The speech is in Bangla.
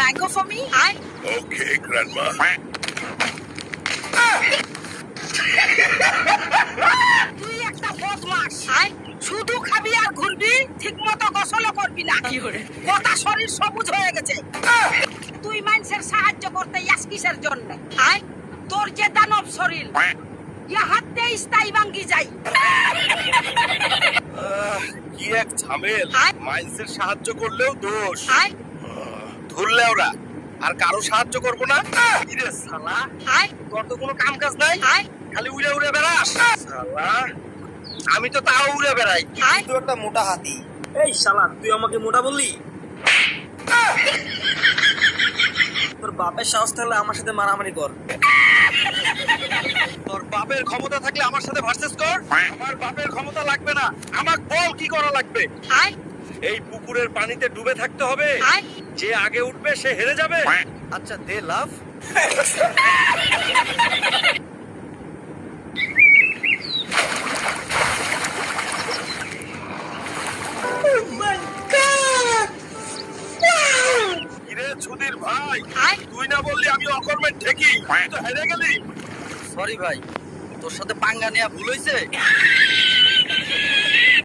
mango for me? Okay, Grandma. তুই একটা বদমাস। শুধু খাবি আর ঘুরবি, ঠিক মতো গোসলও করবি না। গোটা শরীর সবুজ হয়ে গেছে। তুই মানুষের সাহায্য করতে যাস কিসের জন্য? তোর যে দানব শরীর, ইয়া হাতে স্থায়ী ভাঙ্গি যাই। কি এক ঝামেল। মাইন্সের সাহায্য করলেও দোষ। ধরলে ওরা আর কারো সাহায্য করবো না। কিরে শালা, তোর তো কোনো কাম কাজ নাই, খালি উড়ে উড়ে বেড়াস। শালা, আমি তো তাও উড়ে বেড়াই। তুই একটা মোটা হাতি। এই শালা, তুই আমাকে মোটা বললি? তোর বাপের সাহস থাকলে আমার সাথে মারামারি কর। তোর বাপের ক্ষমতা থাকলে আমার সাথে ভার্সেস কর। আমার বাপের ক্ষমতা লাগবে না, আমাকে বল কি করা লাগবে। এই পুকুরের পানিতে ডুবে থাকতে হবে, যে আগে উঠবে সে হেরে যাবে। আচ্ছা দে লাভ। কিরে সুধীর ভাই, তুই না বললি আমি অকর্মের ঠেকি, তুই তো হেরে গেলি। সরি ভাই, তোর সাথে পাঙ্গা নেওয়া ভুল হয়েছে।